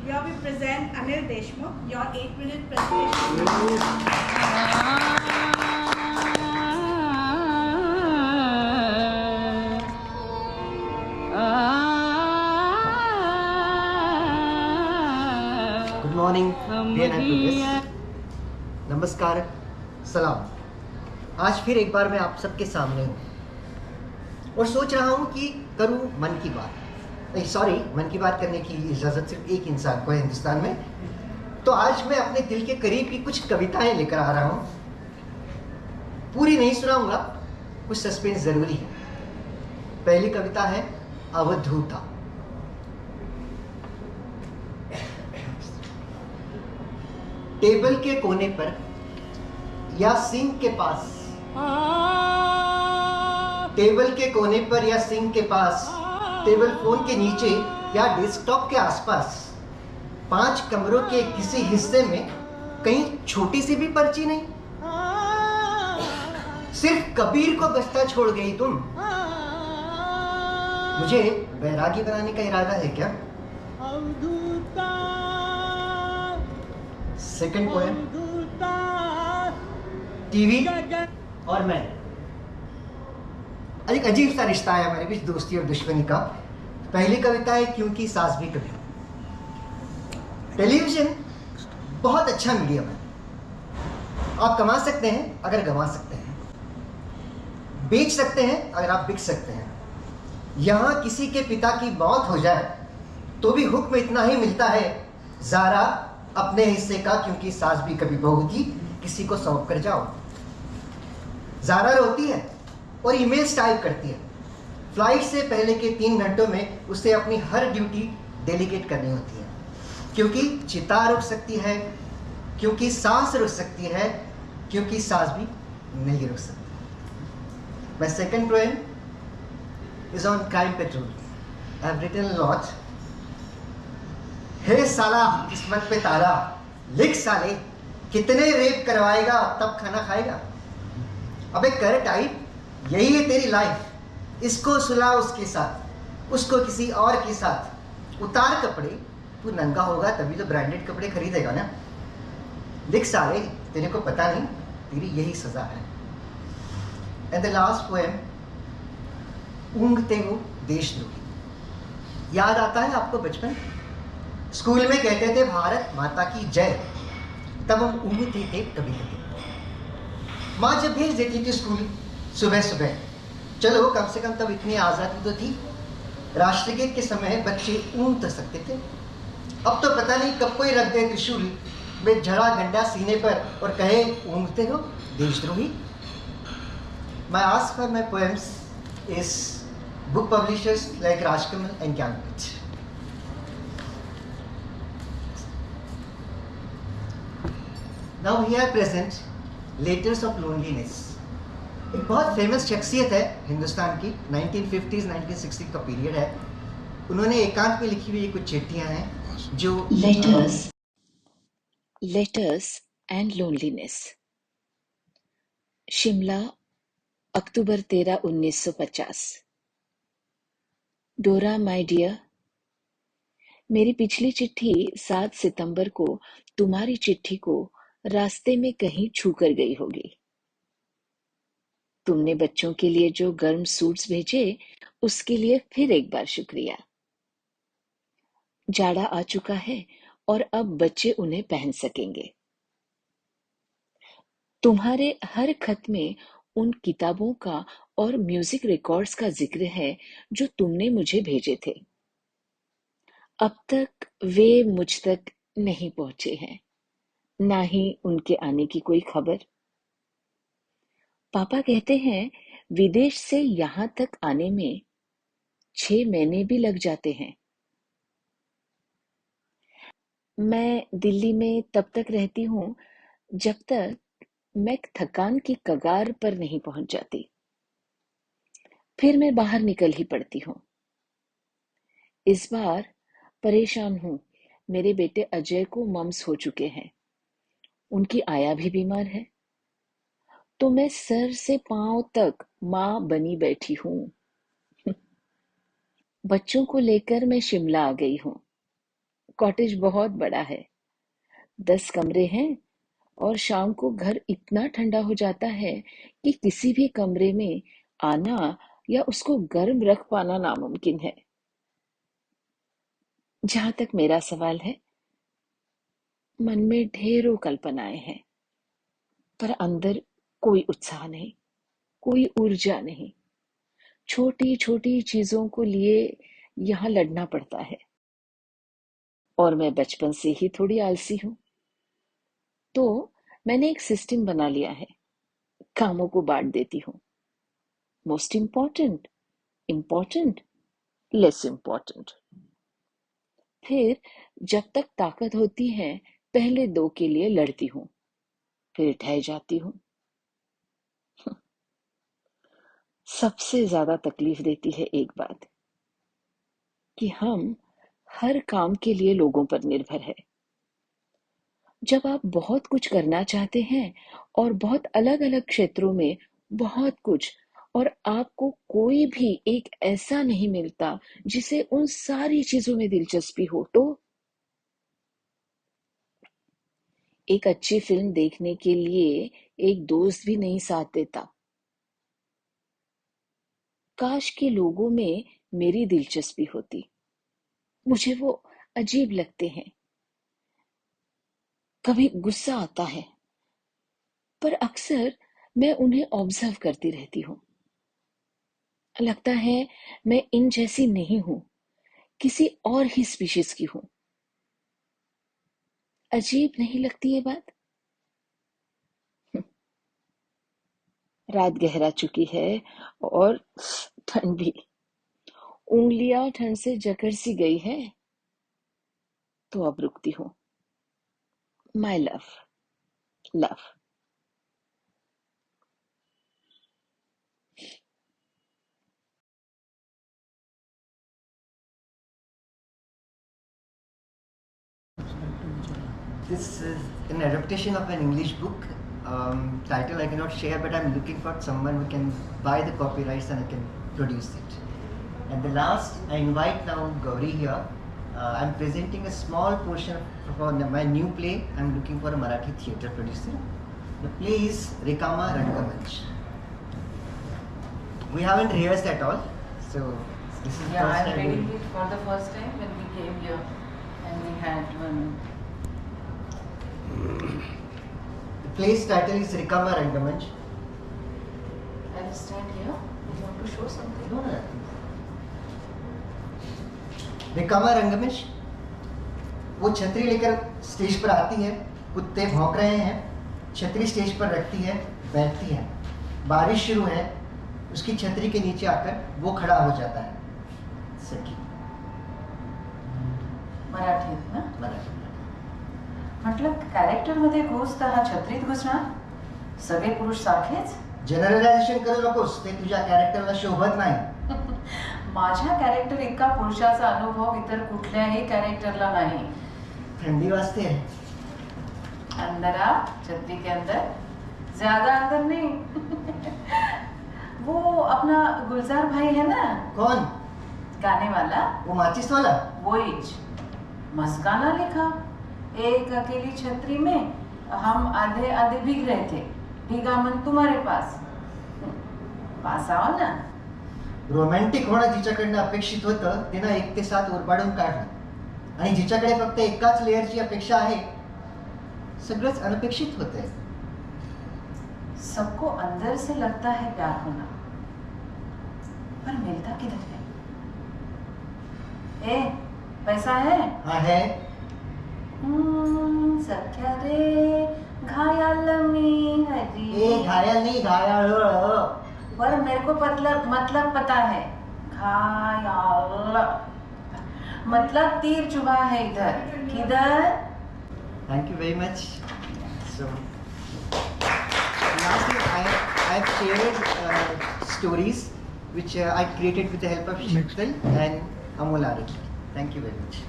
Here we present Anil Deshmukh, your 8-minute presentation. Good morning, dear Antugas. नमस्कार, सलाम। आज फिर एक बार मैं आप सबके सामने हूँ और सोच रहा हूँ कि करूँ मन की बात। मन की बात करने की इजाज़त सिर्फ एक इंसान को है हिंदुस्तान में। तो आज मैं अपने दिल के करीब की कुछ कविताएं लेकर आ रहा हूँ। पूरी नहीं सुनाऊंगा, कुछ सस्पेंस ज़रूरी है। पहली कविता है अवधूता। टेबल के कोने पर या सिंक के पास, टेबल के कोने पर या सिंक के पास, टेबल फोन के नीचे या डेस्कटॉप के आसपास, 5 कमरों के किसी हिस्से में कहीं छोटी सी भी पर्ची नहीं। सिर्फ कबीर को बस्ता छोड़ गई तुम। मुझे बैरागी बनाने का इरादा है क्या? सेकंड पोएम, टीवी और मैं। एक अजीब सा रिश्ता है हमारे बीच, दोस्ती और दुश्मनी का। पहली कविता है क्योंकि सास भी कभी। टेलीविजन बहुत अच्छा मीडियम है। आप कमा सकते हैं अगर गंवा सकते हैं, बेच सकते हैं अगर आप बिक सकते हैं। यहां किसी के पिता की मौत हो जाए तो भी हुक्म इतना ही मिलता है, ज़ारा अपने हिस्से का क्योंकि सास भी कभी बहू थी, किसी को सौंप कर जाओ। ज़ारा रोती है और ईमेल्स टाइप करती है। फ्लाइट से पहले के 3 घंटों में उसे अपनी हर ड्यूटी डेलीगेट करनी होती है, क्योंकि चिता रुक सकती है, क्योंकि सांस रुक सकती है, क्योंकि सांस भी नहीं रुक सकती। My second poem is on crime petrol. I have written a lot. हे साला किस्मत पे ताला, लिख साले कितने रेप करवाएगा तब खाना खाएगा। अबे कर टाइप, यही है तेरी लाइफ। इसको सुला उसके साथ, उसको किसी और के साथ। उतार कपड़े, तू नंगा होगा तभी तो ब्रांडेड कपड़े खरीदेगा ना। लिख साले, तेरे को पता नहीं तेरी यही सजा है। एंड द लास्ट पोएम, ऊँघते हो देशद्रोही। याद आता है आपको बचपन? स्कूल में कहते थे भारत माता की जय, तब हम ऊँघते थे कभी कभी। माँ जब भेज देती थी स्कूल सुबह सुबह, चलो कम से कम तब इतनी आज़ादी तो थी। राष्ट्रगीत के समय बच्चे ऊँघ तो सकते थे। अब तो पता नहीं कब कोई रख दे त्रिशूल में झड़ा गंडा सीने पर और कहे ऊँघते हो देशद्रोही। My ask for my poems is book publishers like Rajkamal and Gyanpith. Now here present Letters of Loneliness. एक बहुत फेमस शख्सियत है हिंदुस्तान की, 1950s 1960 का पीरियड है। उन्होंने एकांत में लिखी हुई ये कुछ चिट्ठियां हैं जो लेटर्स एंड लोनलीनेस। शिमला, अक्टूबर 13, 1950। डोरा माय डियर, मेरी पिछली चिट्ठी 7 सितंबर को तुम्हारी चिट्ठी को रास्ते में कहीं छू कर गई होगी। तुमने बच्चों के लिए जो गर्म सूट्स भेजे उसके लिए फिर एक बार शुक्रिया। जाड़ा आ चुका है और अब बच्चे उन्हें पहन सकेंगे। तुम्हारे हर खत में उन किताबों का और म्यूजिक रिकॉर्ड्स का जिक्र है जो तुमने मुझे भेजे थे। अब तक वे मुझ तक नहीं पहुंचे हैं, ना ही उनके आने की कोई खबर। पापा कहते हैं विदेश से यहां तक आने में 6 महीने भी लग जाते हैं। मैं दिल्ली में तब तक रहती हूं जब तक मैं थकान की कगार पर नहीं पहुंच जाती। फिर मैं बाहर निकल ही पड़ती हूँ। इस बार परेशान हूँ। मेरे बेटे अजय को मम्स हो चुके हैं। उनकी आया भी बीमार है, तो मैं सर से पांव तक माँ बनी बैठी हूँ। बच्चों को लेकर मैं शिमला आ गई हूँ। कॉटेज बहुत बड़ा है, 10 कमरे हैं और शाम को घर इतना ठंडा हो जाता है कि किसी भी कमरे में आना या उसको गर्म रख पाना नामुमकिन है। जहां तक मेरा सवाल है, मन में ढेरों कल्पनाएं हैं, पर अंदर कोई उत्साह नहीं, कोई ऊर्जा नहीं। छोटी छोटी चीजों को लिए यहाँ लड़ना पड़ता है, और मैं बचपन से ही थोड़ी आलसी हूं। तो मैंने एक सिस्टम बना लिया है, कामों को बांट देती हूँ। Most important, important, less important. फिर जब तक ताकत होती है पहले 2 के लिए लड़ती हूँ, फिर ठह जाती हूँ। सबसे ज्यादा तकलीफ देती है एक बात, कि हम हर काम के लिए लोगों पर निर्भर है। जब आप बहुत कुछ करना चाहते हैं और बहुत अलग अलग क्षेत्रों में बहुत कुछ, और आपको कोई भी एक ऐसा नहीं मिलता जिसे उन सारी चीजों में दिलचस्पी हो, तो एक अच्छी फिल्म देखने के लिए एक दोस्त भी नहीं साथ देता। काश के लोगों में मेरी दिलचस्पी होती। मुझे वो अजीब लगते हैं। कभी गुस्सा आता है, पर अक्सर मैं उन्हें ऑब्जर्व करती रहती हूँ। लगता है मैं इन जैसी नहीं हूं, किसी और ही स्पीशीज की हूं। अजीब नहीं लगती ये बात? रात गहरा चुकी है और ठंड भी। उंगलियां ठंड से जकड़ सी गई है, तो अब रुकती हूँ। My love, love. This is an adaptation of an English book. Title I cannot share, but I'm looking for someone who can buy the copyrights and I can produce it. And the last, I invite now Gauri here. I'm presenting a small portion of my new play. I'm looking for a Marathi theatre producer. The play is Rikama Rangamanch. We haven't rehearsed at all, so this is Yeah, first I'm time reading doing- it for the first time when we came here and we had one. The play's title is Rikama Rangamanch. I'll stand here. You want to show something? No, no. रिकामा रंगमेश वो छतरी लेकर stage पर आती है, कुत्ते भौंक रहे हैं, छतरी स्टेज पर रखती है, बैठती है, बारिश शुरू है, उसकी छतरी के नीचे आकर वो खड़ा हो जाता है। सखी मराठीत ना? मराठी म्हटलं कॅरेक्टर मध्ये घुस तर हा छत्रीत घुसणार? सगळे पुरुष सारखेच? जनरलायझेशन करू नकोस, ते तुझ्या कॅरेक्टरला शोभत नाही. माझ्या कॅरेक्टर इतका पुरुषाचा अनुभव इतर कुठल्याही कॅरेक्टरला नाही. ठंडी वाजते है. अंदर आ, छतरी के अंदर. ज्यादा अंदर नहीं. वो अपना गुलजार भाई है ना, कौन? गाने वाला, वो माचिस वाला? वहीच. मस्त गाना लिखा. एक अकेली छतरी में हम आधे आधे भीग रहे थे, भीगा मन तुम्हारे पास. पास आओ ना. रोमॅन्टिक होणं जिच्याकडनं अपेक्षित होतं तिनं 1 ते 7 उरबाडून काढलं, आणि जिच्याकडे फक्त एकाच लेअरची अपेक्षा आहे सगळंच अनपेक्षित होतंय. सबको अंदर से लगता है प्यार होना, पर मिलता किधर है? ए, पैसा है? हा है. सख्या रे घायल मी हरी. ए घायल नहीं घायल. पर मेरे को मतलब पता है. घायल मतलब तीर चुभा है इधर. किधर? Thank you very much. So, lastly, I have shared stories which I created with the help of Shiktal and Amol Araki. Thank you very much.